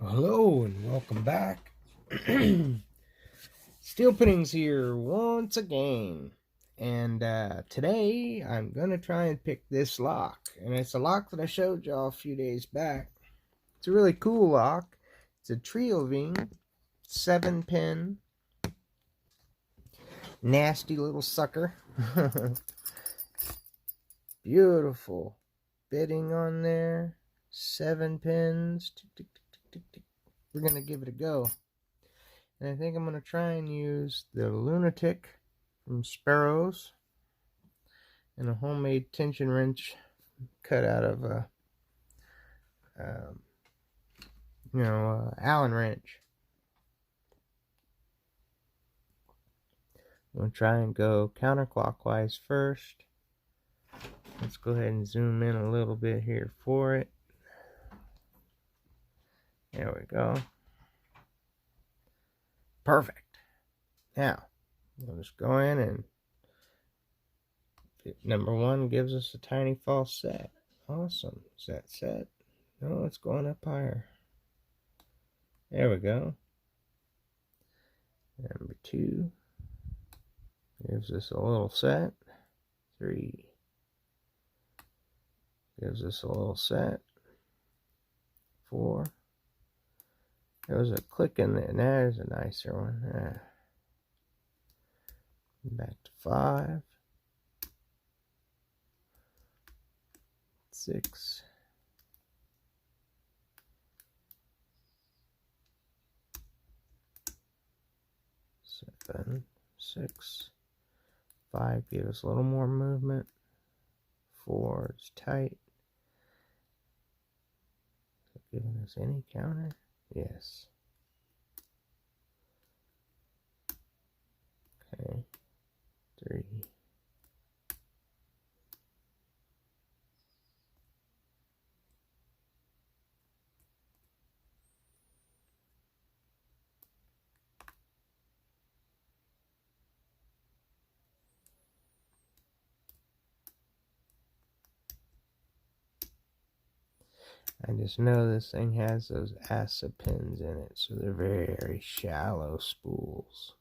Hello and welcome back. Steel Pinnings here once again. And today I'm going to try and pick this lock. And it's a lock that I showed y'all a few days back. It's a really cool lock. It's a Trioving 7-pin. Nasty little sucker. Beautiful bitting on there. 7 pins. We're going to give it a go. And I think I'm going to try and use the Lunatic from Sparrows and a homemade tension wrench cut out of a, Allen wrench. I'm going to try and go counterclockwise first. Let's go ahead and zoom in a little bit here for it. There we go. Perfect. Now, we'll just go in and number 1 gives us a tiny false set. Awesome. Is that set? No, it's going up higher. There we go. Number 2 gives us a little set. 3 gives us a little set. 4. There was a click in there. There's a nicer one. There. Back to 5. 6. 7. 6. 5 gave us a little more movement. 4 is tight. Giving us any counter? Yes. Okay. 3. I just know this thing has those ASA pins in it, so they're very shallow spools.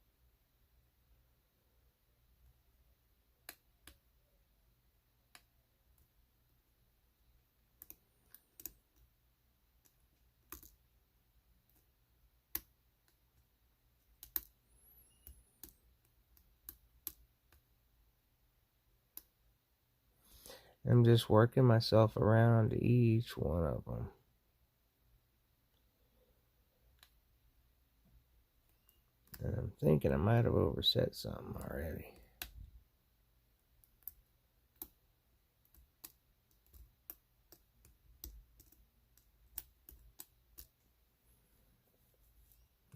I'm just working myself around each one of them. And I'm thinking I might have overset something already.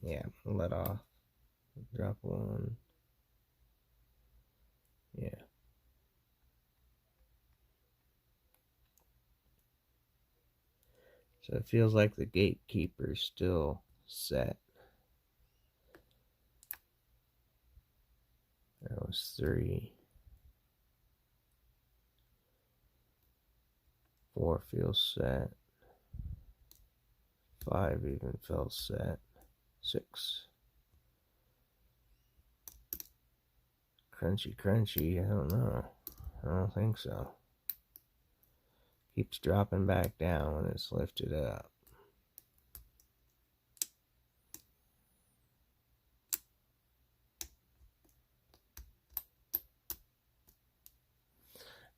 Yeah, let off. Drop 1. Yeah. So it feels like the gatekeeper's still set. That was 3. 4 feels set. 5 even felt set. 6. Crunchy, I don't know. I don't think so. Keeps dropping back down when it's lifted up.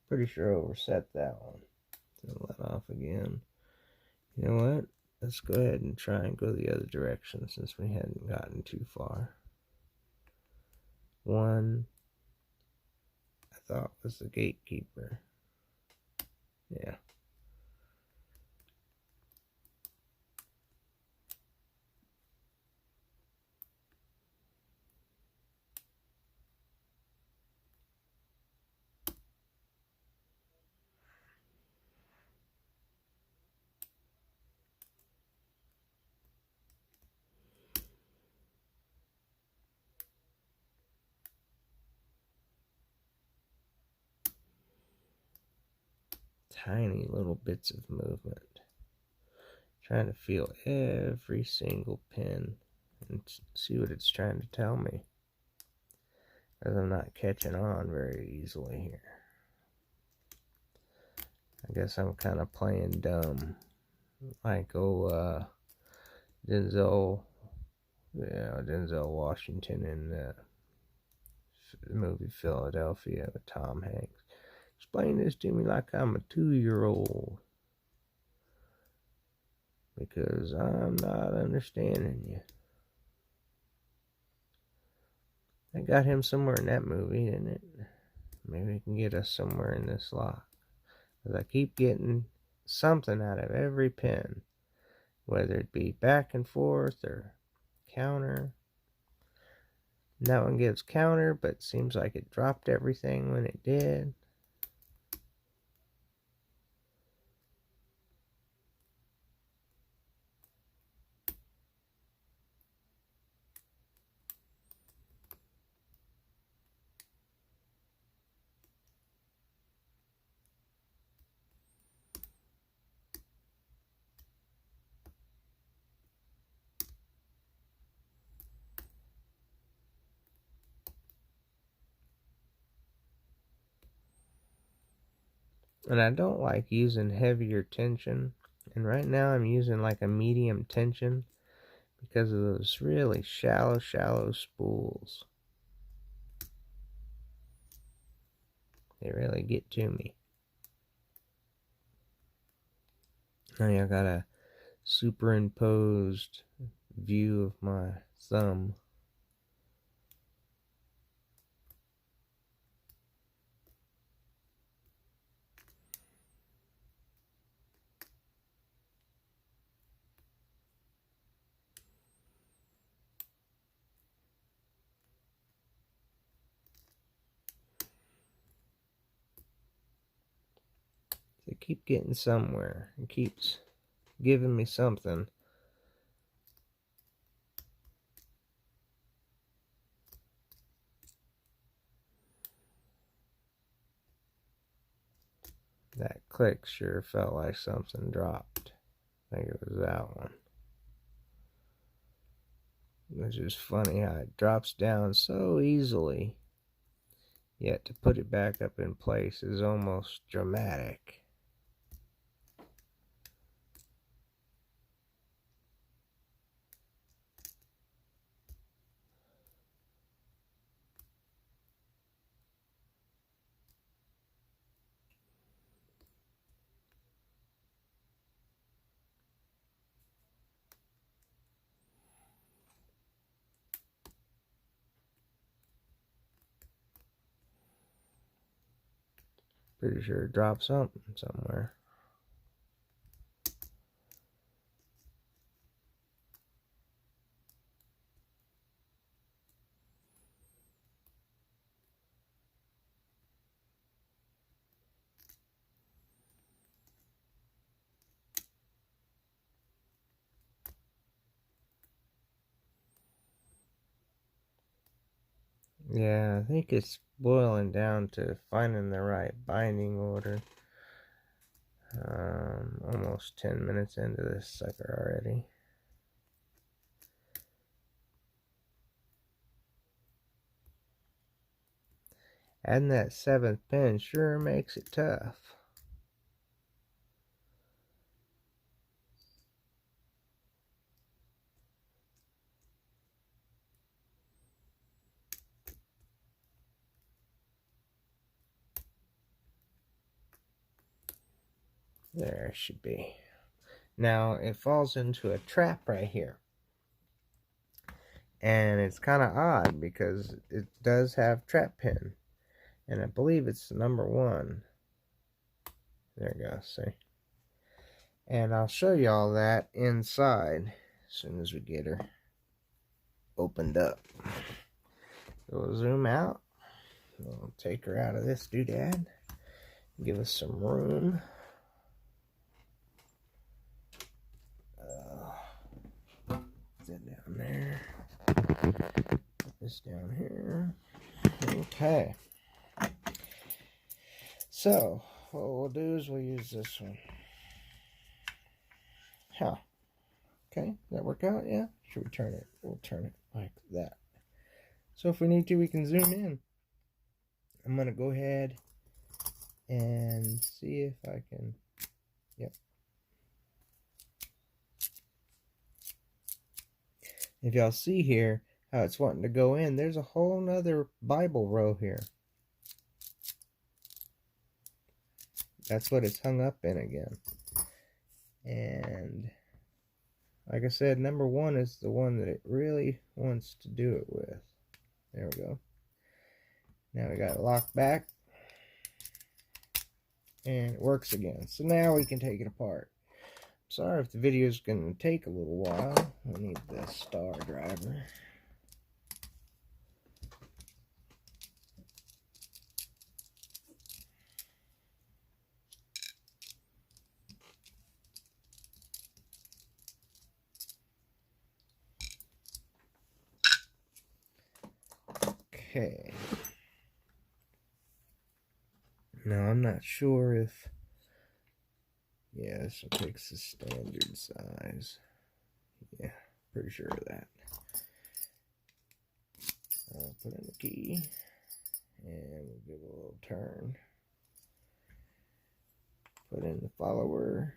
Pretty sure overset that one. So let off again. You know what? Let's go ahead and try and go the other direction since we hadn't gotten too far. 1, I thought was the gatekeeper. Yeah. Tiny little bits of movement. Trying to feel every single pin and see what it's trying to tell me. Because I'm not catching on very easily here. I guess I'm kind of playing dumb. Like, Denzel Washington in the movie Philadelphia with Tom Hanks. Explain this to me like I'm a 2-year-old. Because I'm not understanding you. I got him somewhere in that movie, didn't it? Maybe he can get us somewhere in this lock. Because I keep getting something out of every pin. Whether it be back and forth or counter. And that one gives counter, but seems like it dropped everything when it did. And I don't like using heavier tension. And right now I'm using like a medium tension because of those really shallow spools. They really get to me. Now I got a superimposed view of my thumb. They keep getting somewhere. It keeps giving me something. That click sure felt like something dropped. I think it was that one. It's just funny how it drops down so easily. Yet to put it back up in place is almost dramatic. Pretty sure it dropped something somewhere. Yeah, I think it's boiling down to finding the right binding order. Almost 10 minutes into this sucker already. Adding that 7th pin sure makes it tough. There it should be. Now it falls into a trap right here. And it's kind of odd because it does have trap pin. And I believe it's number 1. There you go, see? And I'll show you all that inside as soon as we get her opened up. We'll zoom out. We'll take her out of this doodad. Give us some room. Put that down there. Put this down here. Okay. So, what we'll do is we'll use this one. Huh. Okay, does that work out? Yeah? Should we turn it? We'll turn it like that. So if we need to, we can zoom in. I'm going to go ahead and see if I can, yep. If y'all see here how it's wanting to go in, there's a whole nother Bible row here. That's what it's hung up in again. And like I said, number 1 is the one that it really wants to do it with. There we go. Now we got it locked back. And it works again. So now we can take it apart. Sorry if the video is going to take a little while. I need the star driver. Okay. Now I'm not sure if... Yeah, this one takes the standard size. Yeah, pretty sure of that. I'll put in the key. And we'll give it a little turn. Put in the follower.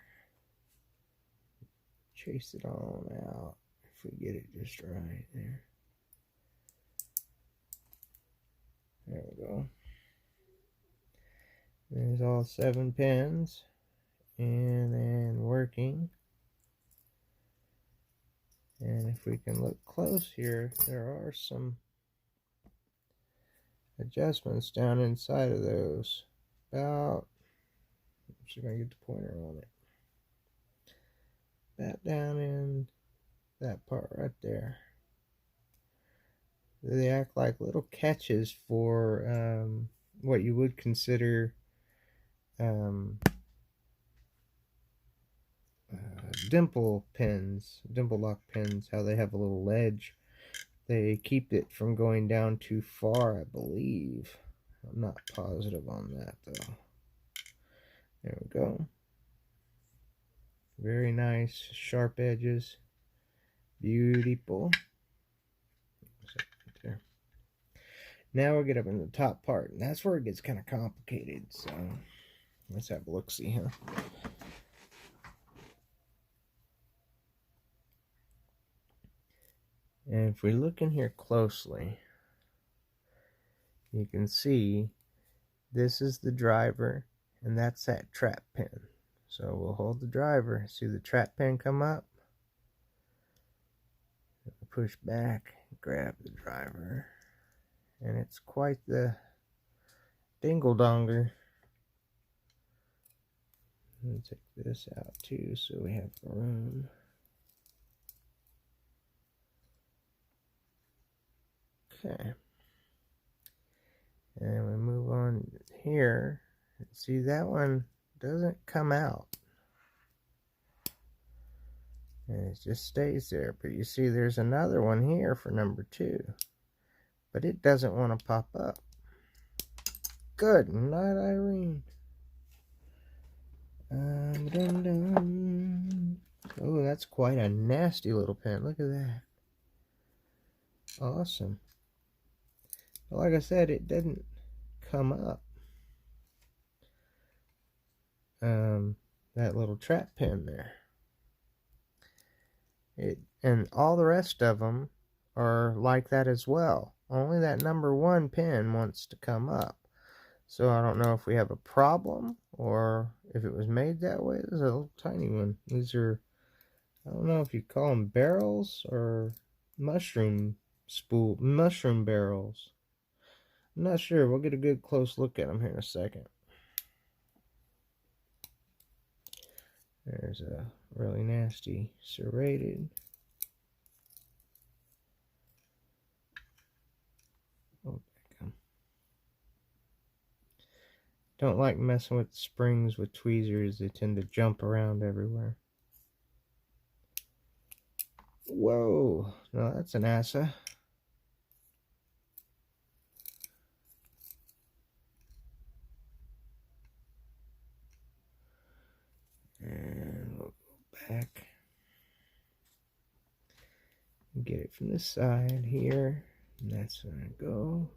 Chase it on out. If we get it just right there. There we go. There's all 7 pins. And then working. And if we can look close here, there are some adjustments down inside of those. About, I'm just going to get the pointer on it. That down in that part right there. They act like little catches for what you would consider dimple pins, dimple lock pins, how they have a little ledge. They keep it from going down too far, I believe. I'm not positive on that though. There we go. Very nice, sharp edges. Beautiful. Right there. Now we'll get up in the top part, and that's where it gets kind of complicated. So let's have a look-see here. And if we look in here closely, you can see this is the driver, and that's that trap pin. So we'll hold the driver, see the trap pin come up, push back, grab the driver, and it's quite the dingle-donger. Let me take this out too so we have room. Okay. And we move on here. See, that one doesn't come out. And it just stays there. But you see, there's another one here for number 2. But it doesn't want to pop up. Good night, Irene. Dun, dun. Oh, that's quite a nasty little pen. Look at that. Awesome. But like I said, it didn't come up. That little trap pin there. And all the rest of them are like that as well. Only that number 1 pin wants to come up. So I don't know if we have a problem or if it was made that way. This is a little tiny one. These are, I don't know if you call them barrels or mushroom barrels. I'm not sure. We'll get a good close look at them here in a second. There's a really nasty serrated. Oh, don't like messing with the springs with tweezers. They tend to jump around everywhere. Whoa, no, that's an assa. And we'll go back. Get it from this side here, and that's gonna go.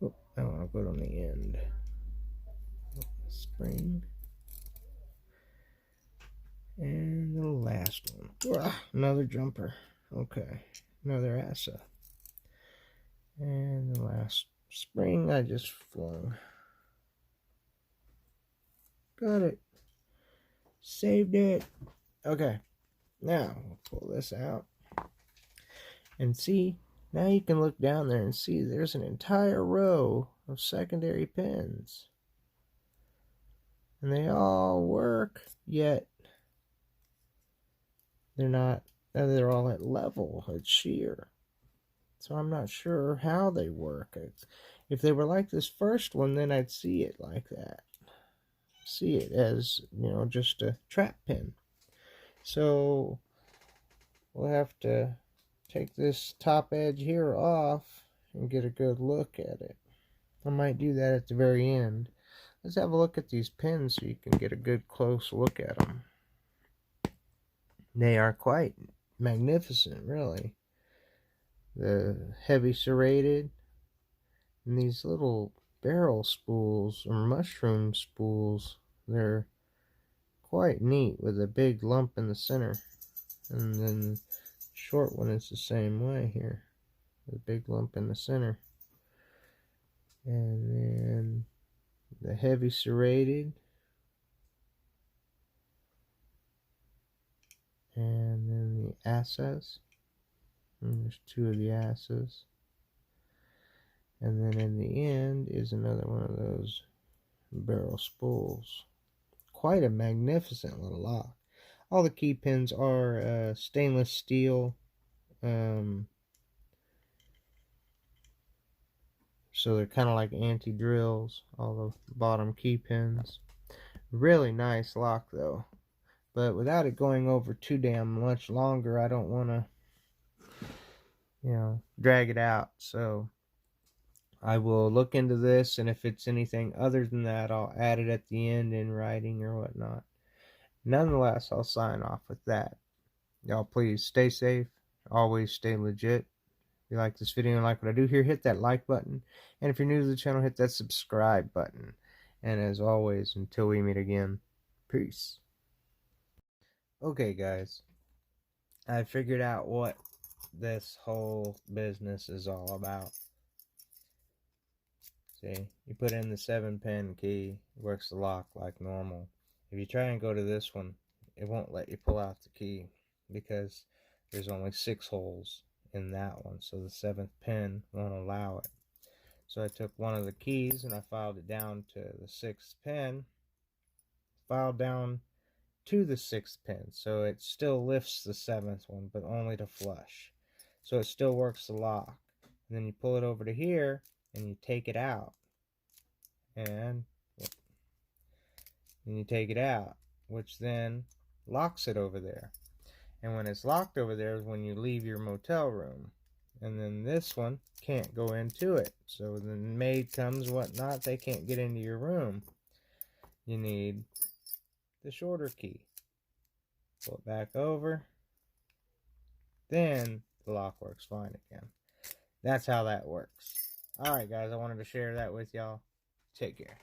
Oh, I want to go on the end. Spring. And the last one. Ugh, another jumper. Okay, another assa. And the last spring I just flung. Got it. Saved it. Okay, now we'll pull this out. And see, now you can look down there and see there's an entire row of secondary pins. And they all work, yet they're all at level, at shear. So I'm not sure how they work. If they were like this first one, then I'd see it like that. See it as, just a trap pin. So we'll have to take this top edge here off and get a good look at it. I might do that at the very end. Let's have a look at these pins so you can get a good close look at them. They are quite magnificent, really. The heavy serrated and these little barrel spools or mushroom spools, they're quite neat with a big lump in the center. And then the short one is the same way here, with a big lump in the center. And then the heavy serrated, and then the assas. And there's two of the assas. And then in the end is another one of those barrel spools. Quite a magnificent little lock. All the key pins are stainless steel. So they're kind of like anti-drills, all the bottom key pins. Really nice lock though. But without it going over too damn much longer, I don't want to, drag it out. So I will look into this, and if it's anything other than that, I'll add it at the end in writing or whatnot. Nonetheless, I'll sign off with that. Y'all please stay safe, always stay legit. If you like this video and like what I do here, hit that like button. And if you're new to the channel, hit that subscribe button. And as always, until we meet again, peace. Okay guys, I figured out what this whole business is all about. See, you put in the 7-pin key, it works the lock like normal. If you try and go to this one, it won't let you pull out the key because there's only 6 holes in that one, so the 7th pin won't allow it. So I took one of the keys and I filed it down to the 6th pin, filed down to the 6th pin, so it still lifts the 7th one, but only to flush. So it still works the lock. And then you pull it over to here and you take it out. And you take it out, which then locks it over there. And when it's locked over there is when you leave your motel room. And then this one can't go into it. So the maid comes, whatnot, they can't get into your room. You need the shorter key. Pull it back over. Then the lock works fine again. That's how that works. Alright guys, I wanted to share that with y'all. Take care.